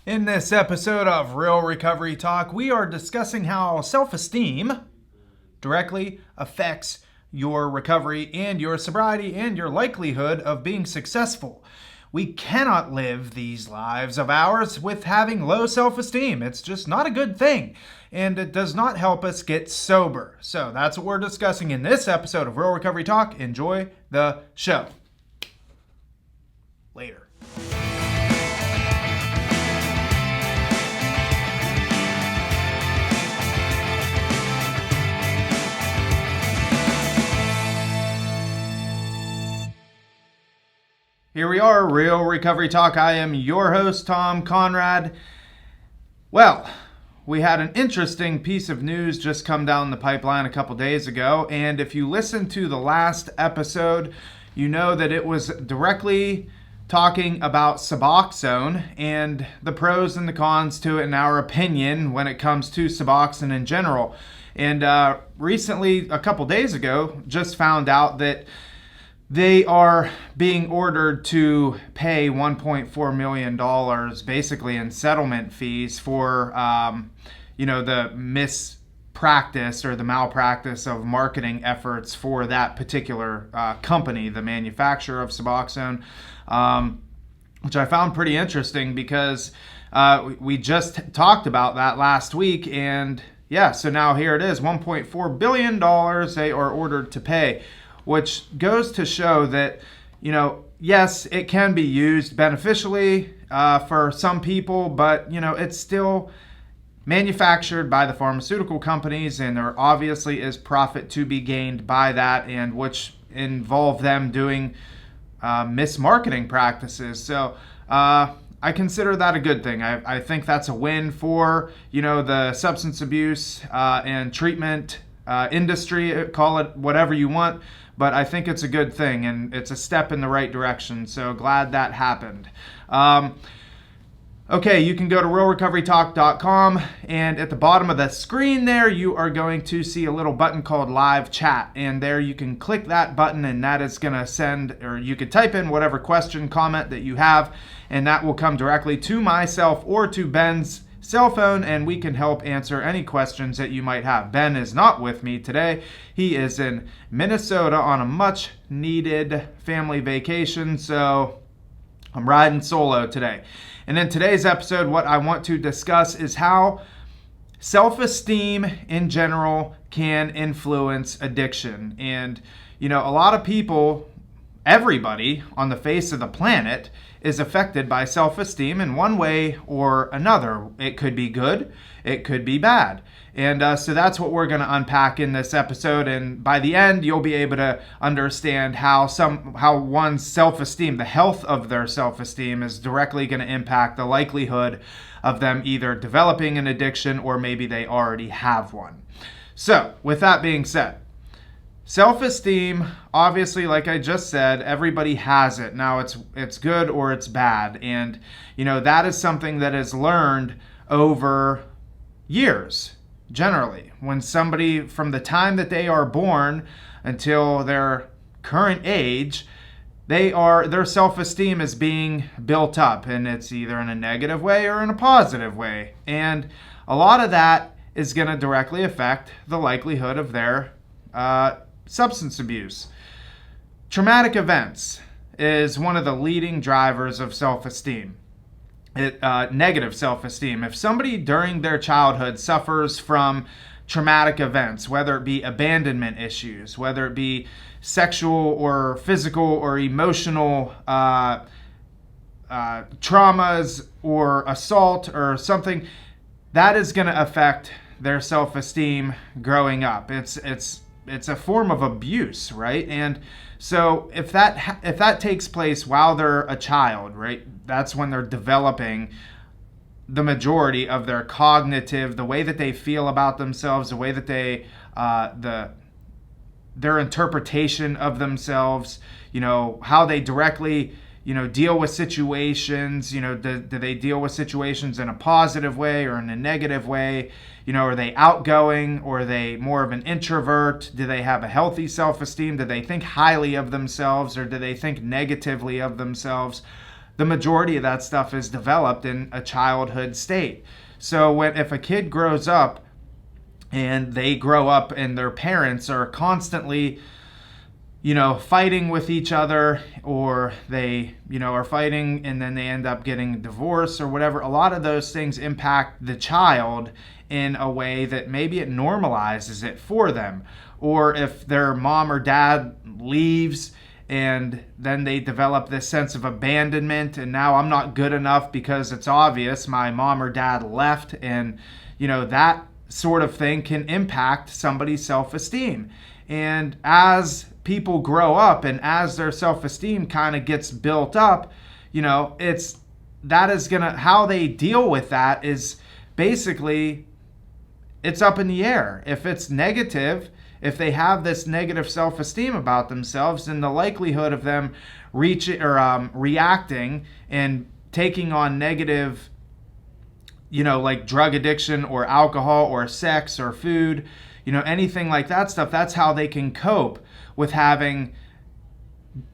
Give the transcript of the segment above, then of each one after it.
In this episode of Real Recovery Talk, we are discussing how self-esteem directly affects your recovery and your sobriety and your likelihood of being successful. We cannot live these lives of ours with having low self-esteem. It's just not a good thing, and it does not help us get sober. So that's what we're discussing in this episode of Real Recovery Talk. Enjoy the show. Later. Here we are, Real Recovery Talk. I am your host, Tom Conrad. Well, we had an interesting piece of news just come down the pipeline a couple days ago, and if you listened to the last episode, you know that it was directly talking about Suboxone and the pros and the cons to it in our opinion when it comes to Suboxone in general. And recently, a couple days ago, just found out that they are being ordered to pay $1.4 million basically in settlement fees for, the mispractice or the malpractice of marketing efforts for that particular company, the manufacturer of Suboxone, which I found pretty interesting because we just talked about that last week. And yeah, so now here it is, $1.4 billion they are ordered to pay, which goes to show that, yes, it can be used beneficially for some people, but, it's still manufactured by the pharmaceutical companies, and there obviously is profit to be gained by that, and which involve them doing mismarketing practices. So I consider that a good thing. I think that's a win for, the substance abuse and treatment industry, call it whatever you want. But I think it's a good thing, and it's a step in the right direction. So glad that happened. Okay, you can go to realrecoverytalk.com, and at the bottom of the screen there, you are going to see a little button called Live Chat. And there you can click that button, and that is going to send, or you could type in whatever question, comment that you have, and that will come directly to myself or to Ben's cell phone, and we can help answer any questions that you might have. Ben is not with me today. He is in Minnesota on a much needed family vacation, so I'm riding solo today. And in today's episode, what I want to discuss is how self-esteem in general can influence addiction. And, a lot of people, everybody on the face of the planet is affected by self-esteem in one way or another. It could be good, it could be bad. And so that's what we're going to unpack in this episode. And by the end, you'll be able to understand how one's self-esteem, the health of their self-esteem, is directly going to impact the likelihood of them either developing an addiction or maybe they already have one. So with that being said, self-esteem, obviously, like I just said, everybody has it. Now, it's good or it's bad. And, that is something that is learned over years, generally. When somebody, from the time that they are born until their current age, their self-esteem is being built up. And it's either in a negative way or in a positive way. And a lot of that is going to directly affect the likelihood of their substance abuse. Traumatic events is one of the leading drivers of self-esteem. Negative self-esteem. If somebody during their childhood suffers from traumatic events, whether it be abandonment issues, whether it be sexual or physical or emotional traumas or assault or something, that is going to affect their self-esteem growing up. It's a form of abuse, right? And so if that takes place while they're a child, right, that's when they're developing the majority of their cognitive, the way that they feel about themselves, the way that they, their interpretation of themselves, how they directly, deal with situations, do they deal with situations in a positive way or in a negative way? Are they outgoing or are they more of an introvert? Do they have a healthy self-esteem? Do they think highly of themselves or do they think negatively of themselves? the majority of that stuff is developed in a childhood state. So if a kid grows up and they grow up and their parents are constantly, fighting with each other, or they, are fighting and then they end up getting divorced or whatever, a lot of those things impact the child in a way that maybe it normalizes it for them. Or if their mom or dad leaves and then they develop this sense of abandonment, and now I'm not good enough because it's obvious my mom or dad left, and that sort of thing can impact somebody's self-esteem. And as people grow up and as their self-esteem kind of gets built up, how they deal with that is basically, it's up in the air. If it's negative, if they have this negative self-esteem about themselves, then the likelihood of them reacting and taking on negative, like drug addiction or alcohol or sex or food, anything like that stuff, that's how they can cope with having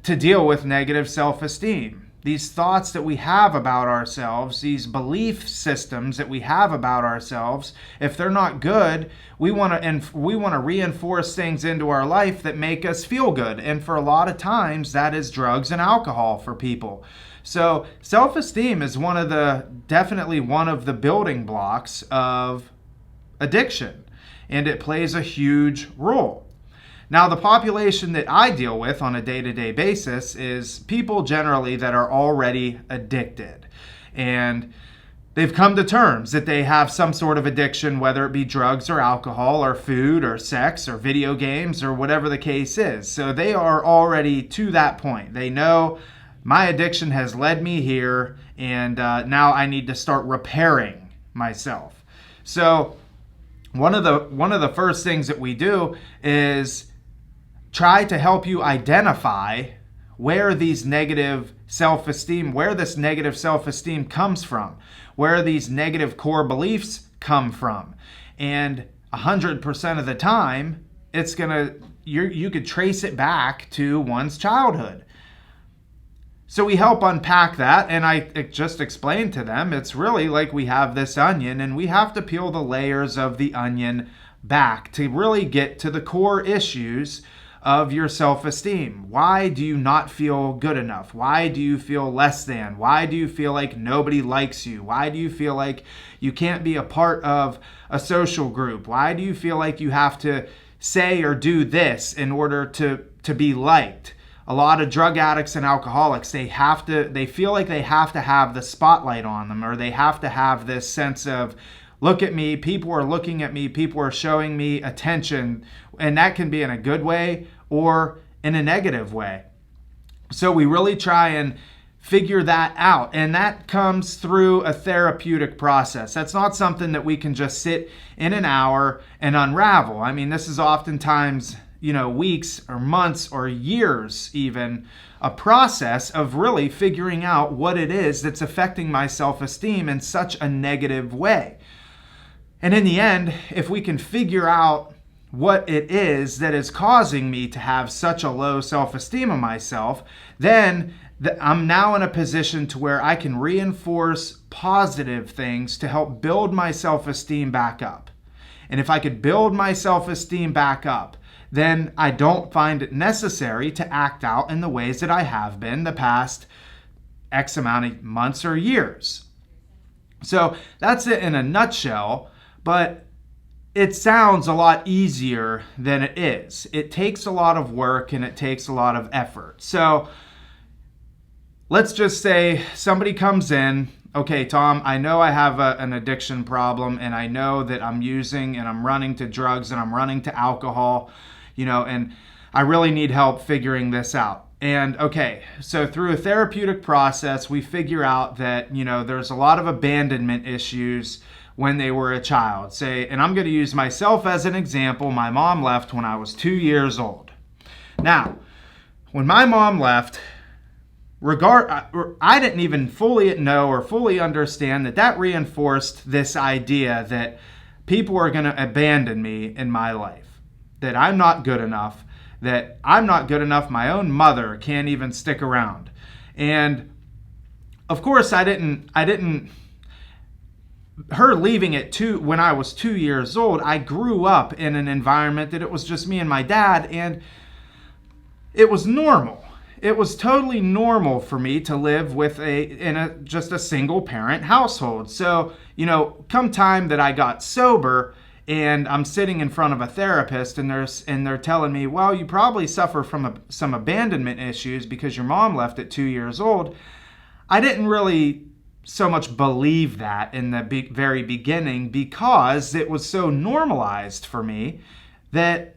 to deal with negative self-esteem. These thoughts that we have about ourselves, these belief systems that we have about ourselves, if they're not good, we want to reinforce things into our life that make us feel good. And for a lot of times, that is drugs and alcohol for people. So self-esteem is definitely one of the building blocks of addiction, and it plays a huge role. Now, the population that I deal with on a day-to-day basis is people generally that are already addicted. And they've come to terms that they have some sort of addiction, whether it be drugs or alcohol or food or sex or video games or whatever the case is. So they are already to that point. They know my addiction has led me here, and now I need to start repairing myself. So one of the first things that we do is try to help you identify where this negative self-esteem comes from, where these negative core beliefs come from. And 100% of the time, you could trace it back to one's childhood. So we help unpack that, and I just explained to them, it's really like we have this onion, and we have to peel the layers of the onion back to really get to the core issues of your self-esteem. Why do you not feel good enough? Why do you feel less than? Why do you feel like nobody likes you? Why do you feel like you can't be a part of a social group? Why do you feel like you have to say or do this in order to be liked? A lot of drug addicts and alcoholics, they feel like they have to have the spotlight on them, or they have to have this sense of, look at me, people are looking at me, people are showing me attention, and that can be in a good way or in a negative way. So we really try and figure that out, and that comes through a therapeutic process. That's not something that we can just sit in an hour and unravel. I mean, this is oftentimes, weeks or months or years even, a process of really figuring out what it is that's affecting my self-esteem in such a negative way. And in the end, if we can figure out what it is that is causing me to have such a low self-esteem of myself, then I'm now in a position to where I can reinforce positive things to help build my self-esteem back up. And if I could build my self-esteem back up, then I don't find it necessary to act out in the ways that I have been the past X amount of months or years. So that's it in a nutshell, but it sounds a lot easier than it is. It takes a lot of work and it takes a lot of effort. So let's just say somebody comes in, okay, Tom, I know I have an addiction problem, and I know that I'm using and I'm running to drugs and I'm running to alcohol, and I really need help figuring this out. And okay, so through a therapeutic process, we figure out that, there's a lot of abandonment issues when they were a child. And I'm going to use myself as an example. My mom left when I was 2 years old. Now, when my mom left, I didn't even fully know or fully understand that reinforced this idea that people are going to abandon me in my life, that I'm not good enough, my own mother can't even stick around. And Of course, I didn't her leaving it when I was 2 years old. I grew up in an environment that it was just me and my dad, and it was normal. It was totally normal for me to live in just a single parent household. So, come time that I got sober and I'm sitting in front of a therapist and they're telling me, well, you probably suffer from some abandonment issues because your mom left at 2 years old. I didn't really so much believe that in the very beginning because it was so normalized for me that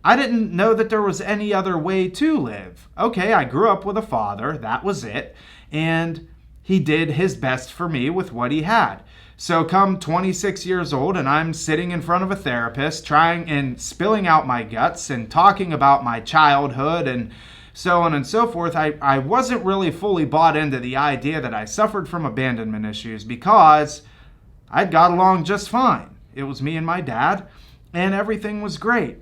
I didn't know that there was any other way to live. Okay, I grew up with a father, that was it, and he did his best for me with what he had. So come 26 years old and I'm sitting in front of a therapist trying and spilling out my guts and talking about my childhood and so on and so forth. I wasn't really fully bought into the idea that I suffered from abandonment issues because I'd got along just fine. It was me and my dad and everything was great.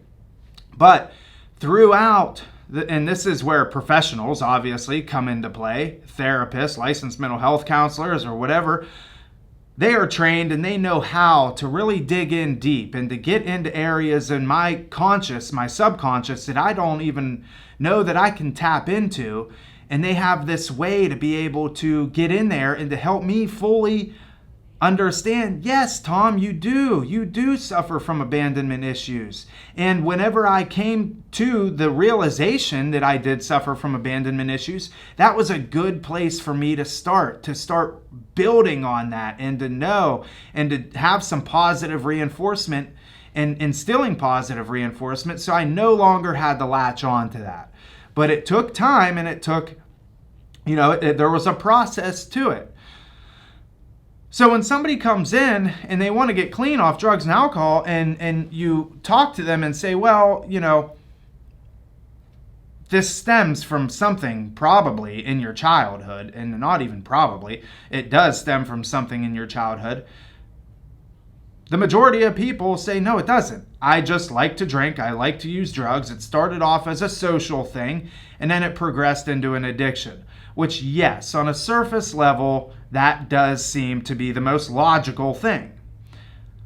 But throughout, and this is where professionals obviously come into play, therapists, licensed mental health counselors, or whatever, they are trained and they know how to really dig in deep and to get into areas in my subconscious that I don't even know that I can tap into. And they have this way to be able to get in there and to help me fully understand, yes, Tom, you do suffer from abandonment issues. And whenever I came to the realization that I did suffer from abandonment issues, that was a good place for me to start building on that and to know and to have some positive reinforcement and instilling positive reinforcement. So I no longer had to latch on to that. But it took time and it took, there was a process to it. So when somebody comes in and they want to get clean off drugs and alcohol and you talk to them and say, well, this stems from something probably in your childhood, and not even probably, it does stem from something in your childhood. The majority of people say, no, it doesn't. I just like to drink. I like to use drugs. It started off as a social thing and then it progressed into an addiction. Which, yes, on a surface level, that does seem to be the most logical thing.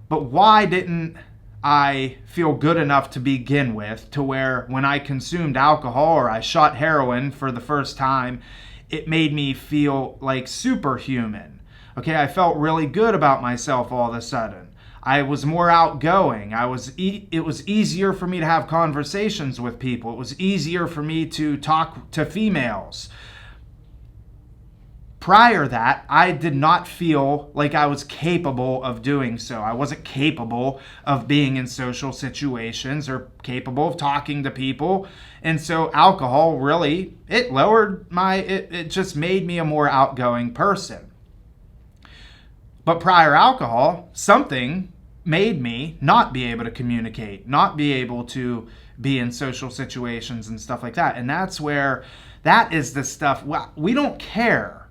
But why didn't I feel good enough to begin with to where when I consumed alcohol or I shot heroin for the first time, it made me feel like superhuman? Okay, I felt really good about myself all of a sudden. I was more outgoing. It was easier for me to have conversations with people. It was easier for me to talk to females. Prior to that, I did not feel like I was capable of doing so. I wasn't capable of being in social situations or capable of talking to people. And so alcohol really, it just made me a more outgoing person. But prior alcohol, something made me not be able to communicate, not be able to be in social situations and stuff like that. And that is the stuff, we don't care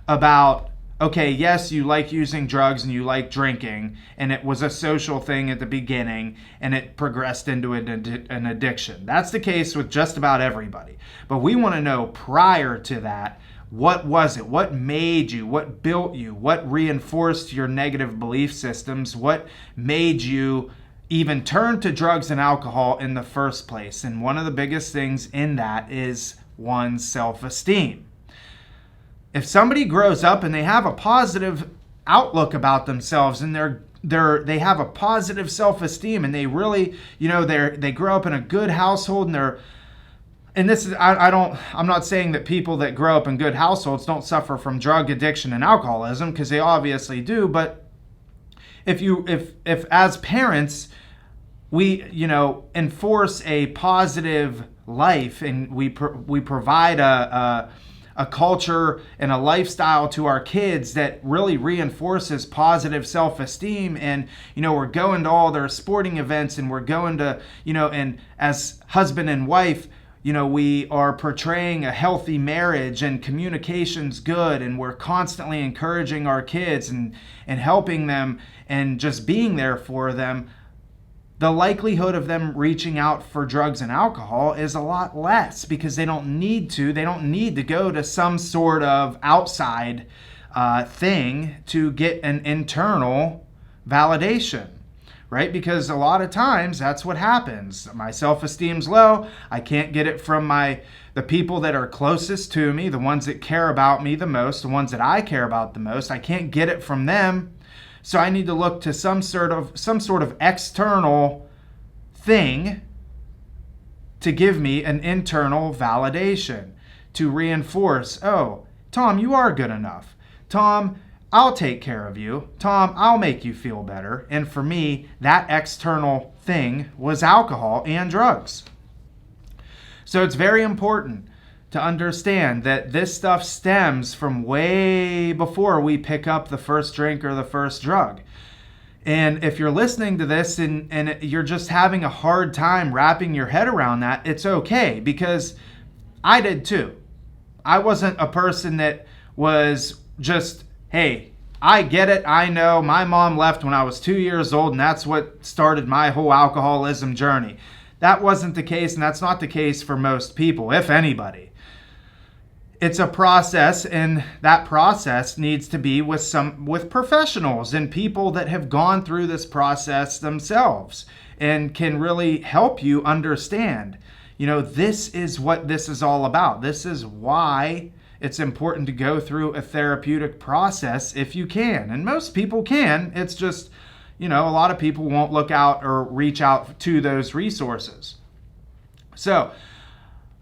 about, okay, yes, you like using drugs and you like drinking, and it was a social thing at the beginning, and it progressed into an addiction. That's the case with just about everybody. But we want to know prior to that, what was it? What made you? What built you? What reinforced your negative belief systems? What made you even turn to drugs and alcohol in the first place? And one of the biggest things in that is one's self-esteem. If somebody grows up and they have a positive outlook about themselves and they have a positive self-esteem and they really, they grow up in a good household and this is, I'm not saying that people that grow up in good households don't suffer from drug addiction and alcoholism, because they obviously do. But if as parents, we, enforce a positive life and we provide a culture and a lifestyle to our kids that really reinforces positive self-esteem, and we're going to all their sporting events and we're going to and as husband and wife, we are portraying a healthy marriage and communication's good, and we're constantly encouraging our kids and helping them and just being there for them, the likelihood of them reaching out for drugs and alcohol is a lot less, because they don't need to go to some sort of outside thing to get an internal validation, right? Because a lot of times that's what happens. My self-esteem's low. I can't get it from the people that are closest to me, the ones that care about me the most, the ones that I care about the most. I can't get it from them. So I need to look to some sort of external thing to give me an internal validation, to reinforce, oh, Tom, you are good enough. Tom, I'll take care of you. Tom, I'll make you feel better. And for me, that external thing was alcohol and drugs. So it's very important to understand that this stuff stems from way before we pick up the first drink or the first drug. And if you're listening to this and you're just having a hard time wrapping your head around that, it's okay, because I did too. I wasn't a person that was just, hey, I get it, I know, my mom left when I was 2 years old and that's what started my whole alcoholism journey. That wasn't the case, and that's not the case for most people, if anybody. It's a process, and that process needs to be with professionals and people that have gone through this process themselves and can really help you understand, this is what this is all about. This is why it's important to go through a therapeutic process if you can. And most people can. It's just, a lot of people won't look out or reach out to those resources. So,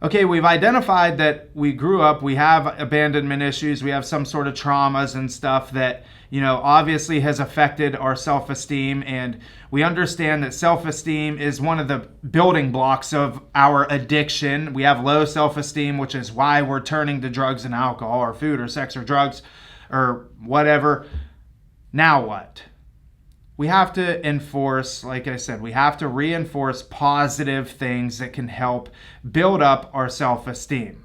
okay, we've identified that we grew up, we have abandonment issues, we have some sort of traumas and stuff that, obviously has affected our self-esteem. And we understand that self-esteem is one of the building blocks of our addiction. We have low self-esteem, which is why we're turning to drugs and alcohol or food or sex or drugs or whatever. Now what? We have to enforce, like I said, we have to reinforce positive things that can help build up our self-esteem.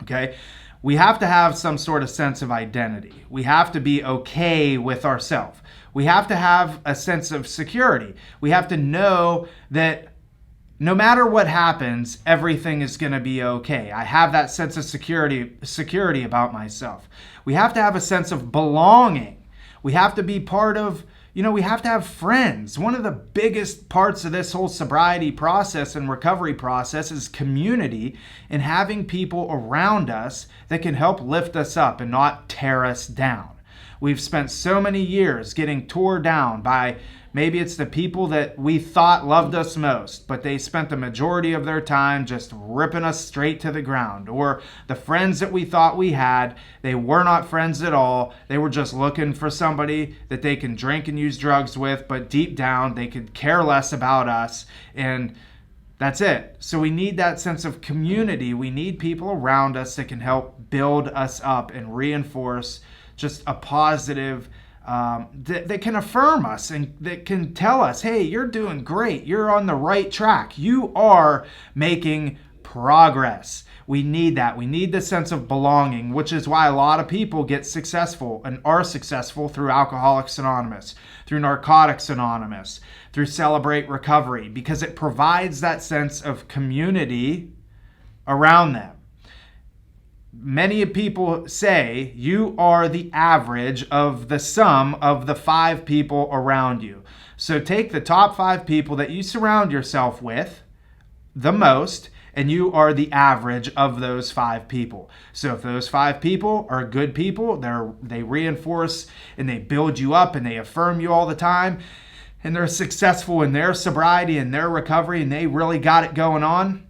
Okay? We have to have some sort of sense of identity. We have to be okay with ourselves. We have to have a sense of security. We have to know that no matter what happens, everything is going to be okay. I have that sense of security about myself. We have to have a sense of belonging. We have to be part of, we have to have friends. One of the biggest parts of this whole sobriety process and recovery process is community, and having people around us that can help lift us up and not tear us down. We've spent so many years getting tore down by, maybe it's the people that we thought loved us most, but they spent the majority of their time just ripping us straight to the ground. Or the friends that we thought we had, they were not friends at all. They were just looking for somebody that they can drink and use drugs with, but deep down they could care less about us, and that's it. So we need that sense of community. We need people around us that can help build us up and reinforce just a positive that can affirm us and that can tell us, hey, you're doing great. You're on the right track. You are making progress. We need that. We need the sense of belonging, which is why a lot of people get successful and are successful through Alcoholics Anonymous, through Narcotics Anonymous, through Celebrate Recovery, because it provides that sense of community around them. Many people say you are the average of the sum of the 5 people around you. So take the top 5 people that you surround yourself with the most, and you are the average of those 5 people. So if those 5 people are good people, they reinforce and they build you up and they affirm you all the time, and they're successful in their sobriety and their recovery, and they really got it going on,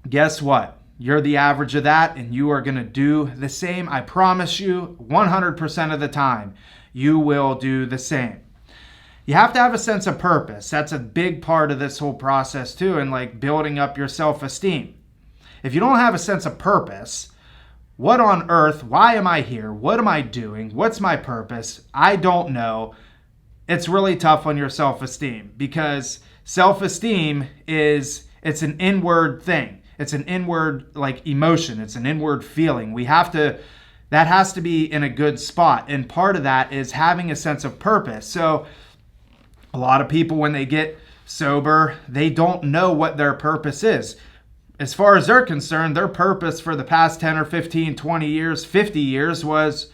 guess what? You're the average of that, and you are going to do the same. I promise you, 100% of the time, you will do the same. You have to have a sense of purpose. That's a big part of this whole process too, and like building up your self-esteem. If you don't have a sense of purpose, what on earth, why am I here? What am I doing? What's my purpose? I don't know. It's really tough on your self-esteem, because self-esteem it's an inward thing. It's an inward emotion. It's an inward feeling. That has to be in a good spot. And part of that is having a sense of purpose. So a lot of people, when they get sober, they don't know what their purpose is. As far as they're concerned, their purpose for the past 10 or 15, 20 years, 50 years was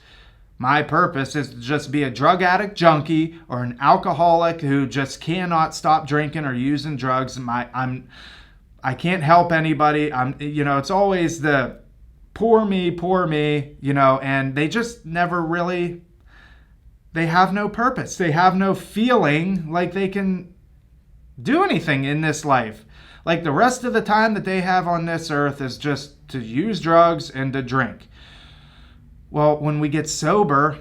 My purpose is to just be a drug addict junkie or an alcoholic who just cannot stop drinking or using drugs. I can't help anybody. It's always the poor me, and they just never really, they have no purpose. They have no feeling like they can do anything in this life. Like the rest of the time that they have on this earth is just to use drugs and to drink. Well, when we get sober,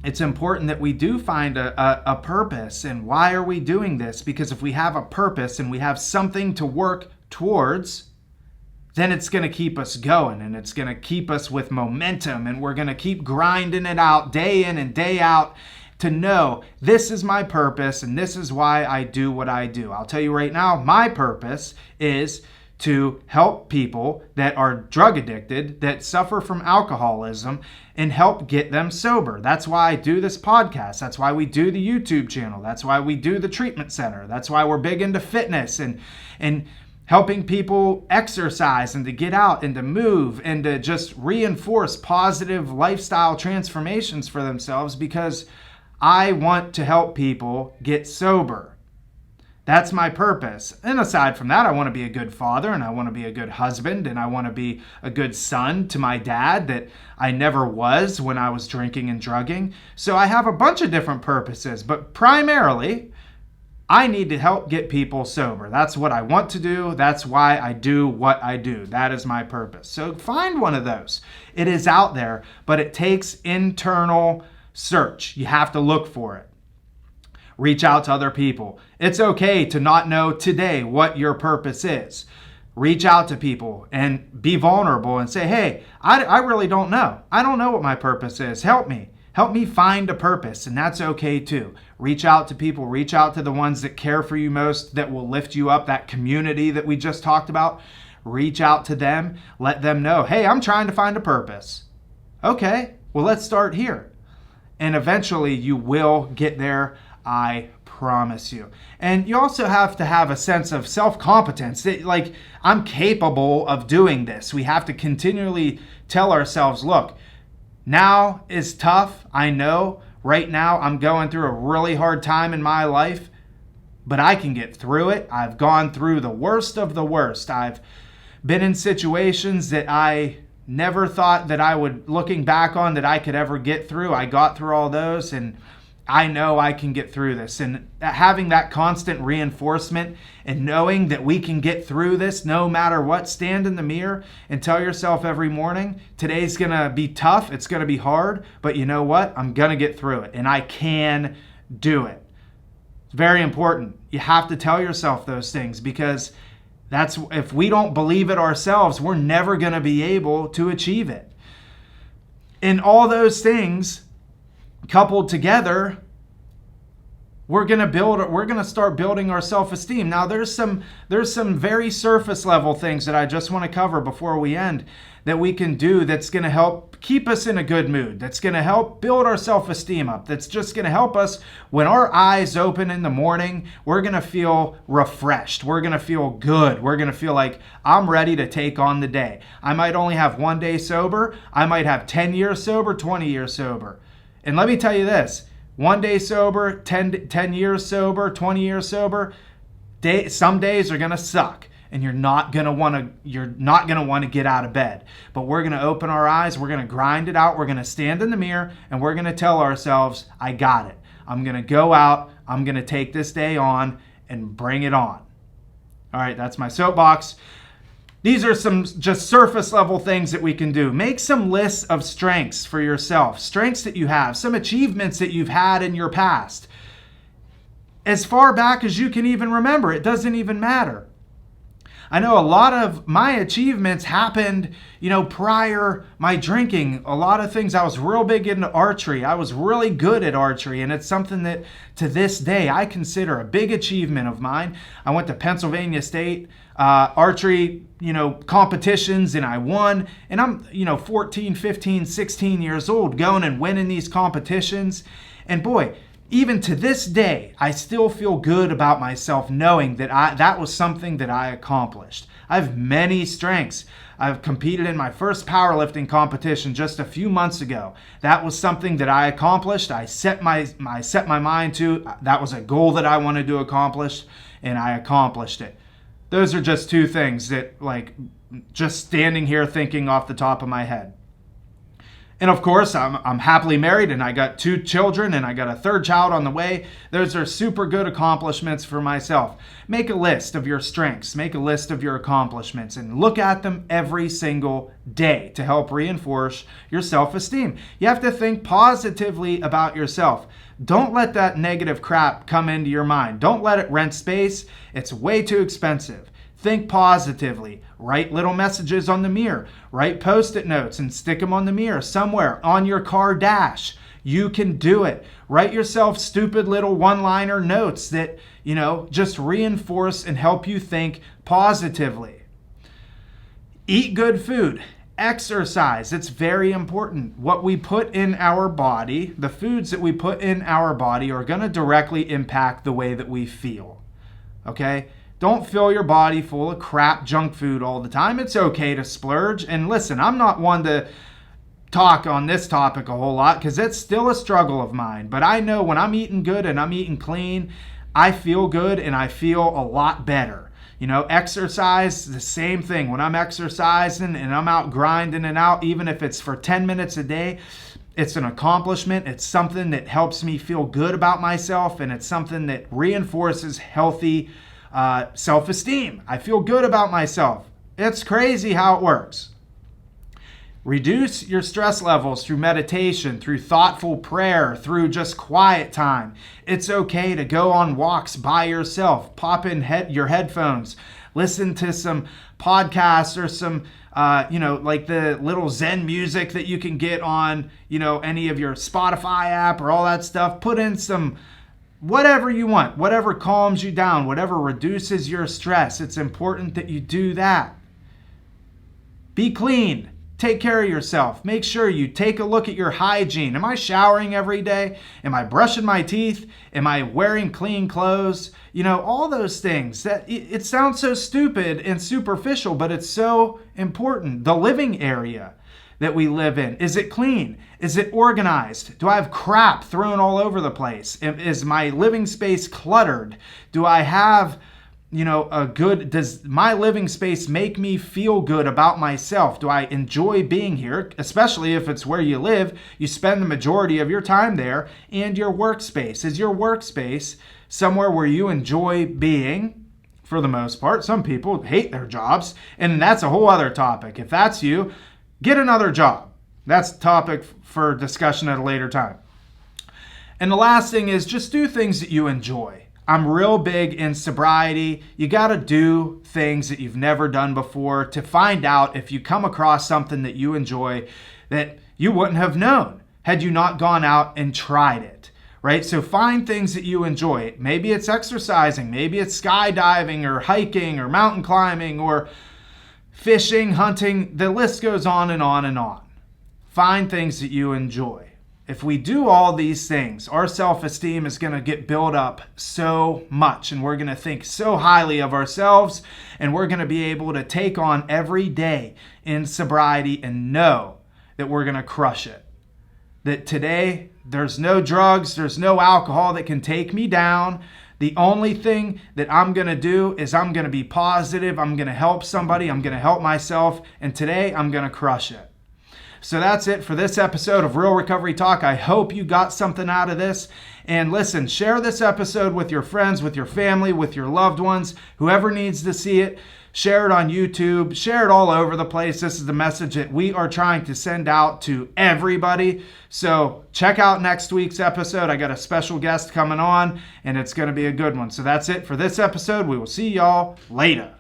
it's important that we do find a purpose. And why are we doing this? Because if we have a purpose and we have something to work towards, then it's going to keep us going, and it's going to keep us with momentum, and we're going to keep grinding it out day in and day out to know this is my purpose and this is why I do what I do. I'll tell you right now, my purpose is to help people that are drug addicted, that suffer from alcoholism, and help get them sober. That's why I do this podcast. That's why we do the YouTube channel. That's why we do the treatment center. That's why we're big into fitness and helping people exercise and to get out and to move and to just reinforce positive lifestyle transformations for themselves, because I want to help people get sober. That's my purpose. And aside from that, I want to be a good father, and I want to be a good husband, and I want to be a good son to my dad that I never was when I was drinking and drugging. So I have a bunch of different purposes, but primarily I need to help get people sober. That's what I want to do. That's why I do what I do. That is my purpose. So find one of those. It is out there, but it takes internal search. You have to look for it. Reach out to other people. It's okay to not know today what your purpose is. Reach out to people and be vulnerable and say, hey, I really don't know. I don't know what my purpose is. Help me. Help me find a purpose, and that's okay too. Reach out to people. Reach out to the ones that care for you most, that will lift you up, that community that we just talked about. Reach out to them. Let them know, hey, I'm trying to find a purpose. Okay, well, let's start here. And eventually you will get there, I promise you. And you also have to have a sense of self-competence. Like, I'm capable of doing this. We have to continually tell ourselves, look, now is tough. I know right now I'm going through a really hard time in my life, but I can get through it. I've gone through the worst of the worst. I've been in situations that I never thought that I would, looking back on, that I could ever get through. I got through all those, and I know I can get through this. And having that constant reinforcement and knowing that we can get through this no matter what, stand in the mirror and tell yourself every morning, today's going to be tough, it's going to be hard, but you know what? I'm going to get through it, and I can do it. It's very important. You have to tell yourself those things, because if we don't believe it ourselves, we're never going to be able to achieve it. And all those things coupled together, we're going to start building our self-esteem. Now there's some very surface level things that I just want to cover before we end that we can do that's going to help keep us in a good mood, that's going to help build our self-esteem up, that's just going to help us when our eyes open in the morning. We're going to feel refreshed. We're going to feel good. We're going to feel like I'm ready to take on the day. I might only have 1 day sober. I might have 10 years sober, 20 years sober. And let me tell you this, 1 day sober, 10 years sober, 20 years sober, some days are going to suck, and you're not going to want to get out of bed. But we're going to open our eyes, we're going to grind it out, we're going to stand in the mirror, and we're going to tell ourselves, I got it. I'm going to go out, I'm going to take this day on and bring it on. All right, that's my soapbox. These are some just surface level things that we can do. Make some lists of strengths for yourself, strengths that you have, some achievements that you've had in your past. As far back as you can even remember, it doesn't even matter. I know a lot of my achievements happened, prior my drinking. A lot of things, I was real big into archery. I was really good at archery, and it's something that to this day I consider a big achievement of mine. I went to Pennsylvania State archery, competitions, and I won. And I'm, 14, 15, 16 years old going and winning these competitions. And boy, even to this day, I still feel good about myself knowing that that was something that I accomplished. I have many strengths. I've competed in my first powerlifting competition just a few months ago. That was something that I accomplished. I set my mind to. That was a goal that I wanted to accomplish, and I accomplished it. Those are just two things that, like, just standing here thinking off the top of my head. And of course, I'm happily married, and I got 2 children, and I got a 3rd child on the way. Those are super good accomplishments for myself. Make a list of your strengths, make a list of your accomplishments, and look at them every single day to help reinforce your self-esteem. You have to think positively about yourself. Don't let that negative crap come into your mind. Don't let it rent space. It's way too expensive. Think positively. Write little messages on the mirror. Write Post-it notes and stick them on the mirror somewhere on your car dash. You can do it. Write yourself stupid little one-liner notes that, just reinforce and help you think positively. Eat good food. Exercise. It's very important. What we put in our body, the foods that we put in our body are going to directly impact the way that we feel. Okay? Don't fill your body full of crap junk food all the time. It's okay to splurge. And listen, I'm not one to talk on this topic a whole lot because it's still a struggle of mine. But I know when I'm eating good and I'm eating clean, I feel good and I feel a lot better. Exercise, the same thing. When I'm exercising and I'm out grinding it out, even if it's for 10 minutes a day, it's an accomplishment. It's something that helps me feel good about myself, and it's something that reinforces healthy self-esteem. I feel good about myself. It's crazy how it works. Reduce your stress levels through meditation, through thoughtful prayer, through just quiet time. It's okay to go on walks by yourself. Pop in your headphones. Listen to some podcasts or some, like the little Zen music that you can get on, any of your Spotify app or all that stuff. Put in some whatever you want, whatever calms you down, whatever reduces your stress. It's important that you do that. Be clean. Take care of yourself. Make sure you take a look at your hygiene. Am I showering every day? Am I brushing my teeth? Am I wearing clean clothes? All those things. It sounds so stupid and superficial, but it's so important. The living area that we live in. Is it clean? Is it organized? Do I have crap thrown all over the place? Is my living space cluttered? Do I have, does my living space make me feel good about myself? Do I enjoy being here? Especially if it's where you live, you spend the majority of your time there. And your workspace. Is your workspace somewhere where you enjoy being? For the most part, some people hate their jobs, and that's a whole other topic. If that's you, get another job. That's a topic for discussion at a later time. And the last thing is just do things that you enjoy. I'm real big in sobriety. You got to do things that you've never done before to find out if you come across something that you enjoy that you wouldn't have known had you not gone out and tried it, right? So find things that you enjoy. Maybe it's exercising, maybe it's skydiving or hiking or mountain climbing or fishing, hunting. The list goes on and on and on. Find things that you enjoy. If we do all these things, our self-esteem is going to get built up so much, and we're going to think so highly of ourselves, and we're going to be able to take on every day in sobriety and know that we're going to crush it. That today, there's no drugs, there's no alcohol that can take me down. The only thing that I'm going to do is I'm going to be positive. I'm going to help somebody. I'm going to help myself. And today, I'm going to crush it. So that's it for this episode of Real Recovery Talk. I hope you got something out of this. And listen, share this episode with your friends, with your family, with your loved ones, whoever needs to see it. Share it on YouTube. Share it all over the place. This is the message that we are trying to send out to everybody. So check out next week's episode. I got a special guest coming on, and it's going to be a good one. So that's it for this episode. We will see y'all later.